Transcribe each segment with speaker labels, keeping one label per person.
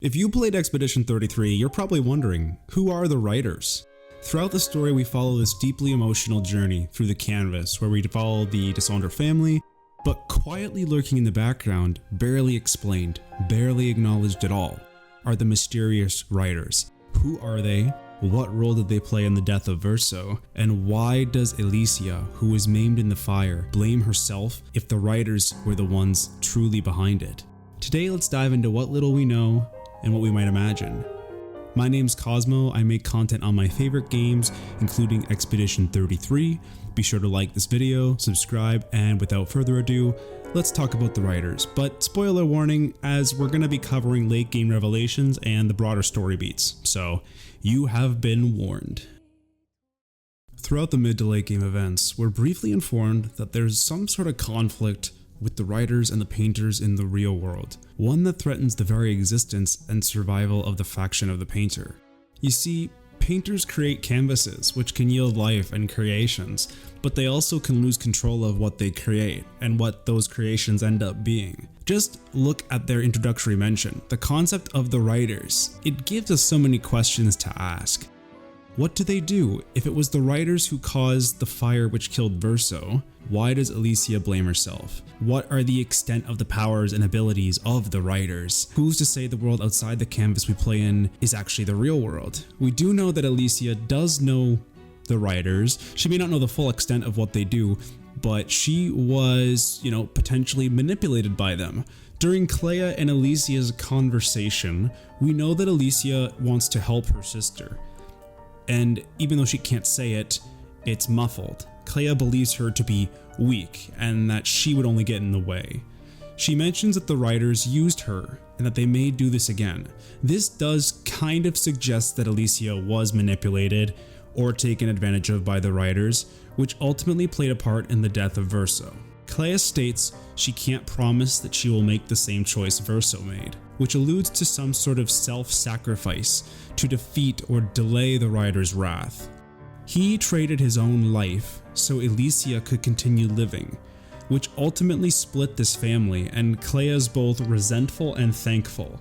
Speaker 1: If you played Expedition 33, you're probably wondering, who are the writers? Throughout the story, we follow this deeply emotional journey through the canvas where we follow the Dessendre family, but quietly lurking in the background, barely explained, barely acknowledged at all, are the mysterious writers. Who are they? What role did they play in the death of Verso? And why does Alicia, who was maimed in the fire, blame herself if the writers were the ones truly behind it? Today, let's dive into what little we know and what we might imagine. My name's Cosmo. I make content on my favorite games, including Expedition 33. Be sure to like this video, subscribe, and without further ado, let's talk about the writers. But spoiler warning, as we're going to be covering late game revelations and the broader story beats, so you have been warned. Throughout the mid to late game events, we're briefly informed that there's some sort of conflict with the writers and the painters in the real world, one that threatens the very existence and survival of the faction of the painter. You see, painters create canvases which can yield life and creations, but they also can lose control of what they create and what those creations end up being. Just look at their introductory mention, the concept of the writers. It gives us so many questions to ask. What do they do? If it was the writers who caused the fire which killed Verso, why does Alicia blame herself? What are the extent of the powers and abilities of the writers? Who's to say the world outside the canvas we play in is actually the real world? We do know that Alicia does know the writers. She may not know the full extent of what they do, but she was, potentially manipulated by them. During Clea and Alicia's conversation, we know that Alicia wants to help her sister. And even though she can't say it, it's muffled. Clea believes her to be weak and that she would only get in the way. She mentions that the writers used her and that they may do this again. This does kind of suggest that Alicia was manipulated or taken advantage of by the writers, which ultimately played a part in the death of Verso. Clea states she can't promise that she will make the same choice Verso made, which alludes to some sort of self-sacrifice to defeat or delay the writer's wrath. He traded his own life so Alicia could continue living, which ultimately split this family, and Clea's both resentful and thankful.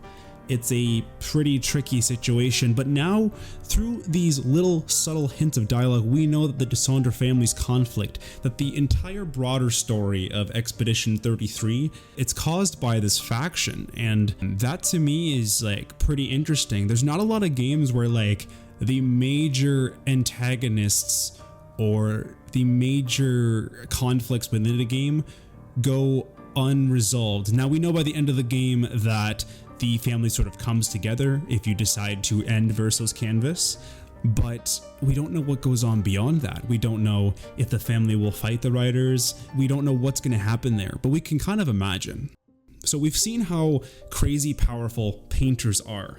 Speaker 1: It's a pretty tricky situation, but now through these little subtle hints of dialogue, we know that the Dessendre family's conflict, that the entire broader story of Expedition 33, it's caused by this faction, and that to me is pretty interesting. There's not a lot of games where the major antagonists or the major conflicts within the game go unresolved. Now we know by the end of the game that the family sort of comes together if you decide to end Verso's canvas, but we don't know what goes on beyond that. We don't know if the family will fight the writers. We don't know what's going to happen there, but we can kind of imagine. So we've seen how crazy powerful painters are,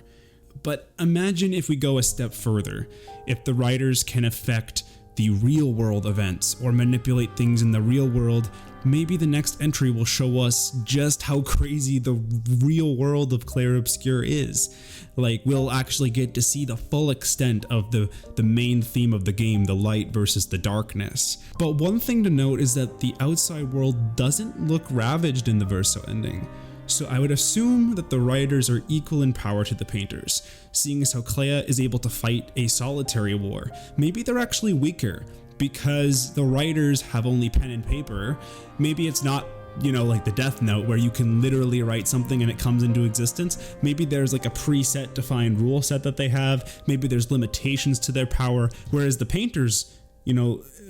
Speaker 1: but imagine if we go a step further, if the writers can affect the real world events or manipulate things in the real world. Maybe the next entry will show us just how crazy the real world of Clair-Obscur is. We'll actually get to see the full extent of the main theme of the game, the light versus the darkness. But one thing to note is that the outside world doesn't look ravaged in the Verso ending. So I would assume that the writers are equal in power to the painters, seeing as how Clea is able to fight a solitary war. Maybe they're actually weaker because the writers have only pen and paper. Maybe it's not, like the Death Note where you can literally write something and it comes into existence. Maybe there's a preset defined rule set that they have. Maybe there's limitations to their power, whereas the painters,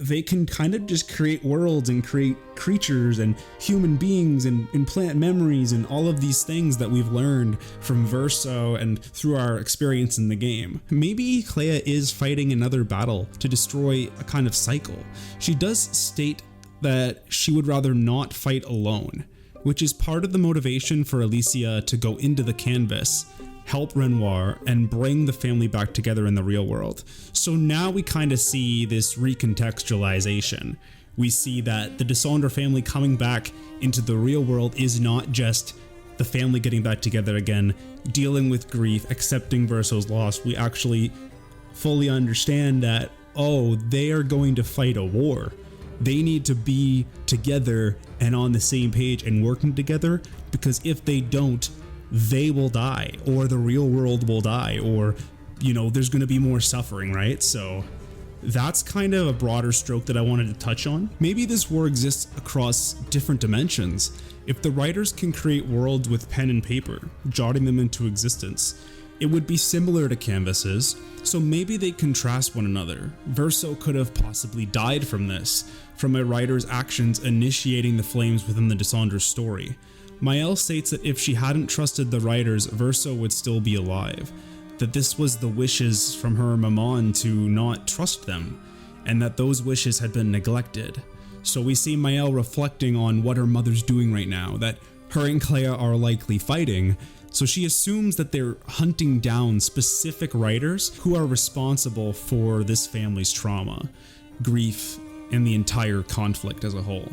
Speaker 1: they can kind of just create worlds and create creatures and human beings and implant memories and all of these things that we've learned from Verso and through our experience in the game. Maybe Clea is fighting another battle to destroy a kind of cycle. She does state that she would rather not fight alone, which is part of the motivation for Alicia to go into the canvas, help Renoir, and bring the family back together in the real world. So now we kind of see this recontextualization. We see that the Dessendre family coming back into the real world is not just the family getting back together again, dealing with grief, accepting Verso's loss. We actually fully understand that, they are going to fight a war. They need to be together and on the same page and working together, because if they don't, they will die, or the real world will die, or, you know, there's going to be more suffering, right? So that's kind of a broader stroke that I wanted to touch on. Maybe this war exists across different dimensions. If the writers can create worlds with pen and paper, jotting them into existence, it would be similar to canvases, so maybe they contrast one another. Verso could have possibly died from this, from a writer's actions initiating the flames within the Dessendre story. Maëlle states that if she hadn't trusted the writers, Verso would still be alive, that this was the wishes from her maman to not trust them, and that those wishes had been neglected. So we see Maëlle reflecting on what her mother's doing right now, that her and Clair are likely fighting, so she assumes that they're hunting down specific writers who are responsible for this family's trauma, grief, and the entire conflict as a whole.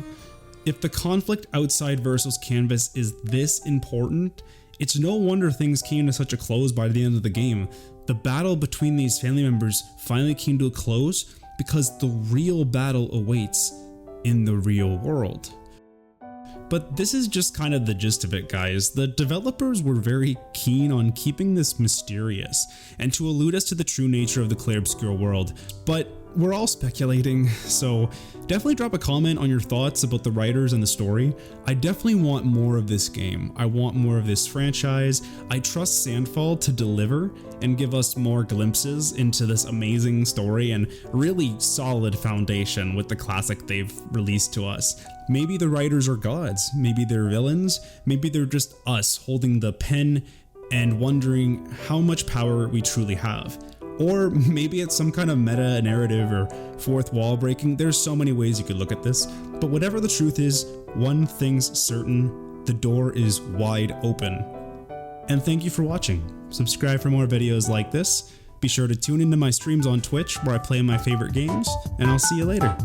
Speaker 1: If the conflict outside Verso's canvas is this important, it's no wonder things came to such a close by the end of the game. The battle between these family members finally came to a close because the real battle awaits in the real world. But this is just kind of the gist of it, guys. The developers were very keen on keeping this mysterious and to allude us to the true nature of the Clair-Obscur world, but we're all speculating, so definitely drop a comment on your thoughts about the writers and the story. I definitely want more of this game. I want more of this franchise. I trust Sandfall to deliver and give us more glimpses into this amazing story and really solid foundation with the classic they've released to us. Maybe the writers are gods, maybe they're villains, maybe they're just us holding the pen and wondering how much power we truly have. Or maybe it's some kind of meta narrative or fourth wall breaking. There's so many ways you could look at this, but whatever the truth is, one thing's certain: the door is wide open. And thank you for watching. Subscribe for more videos like this. Be sure to tune into my streams on Twitch where I play my favorite games, and I'll see you later.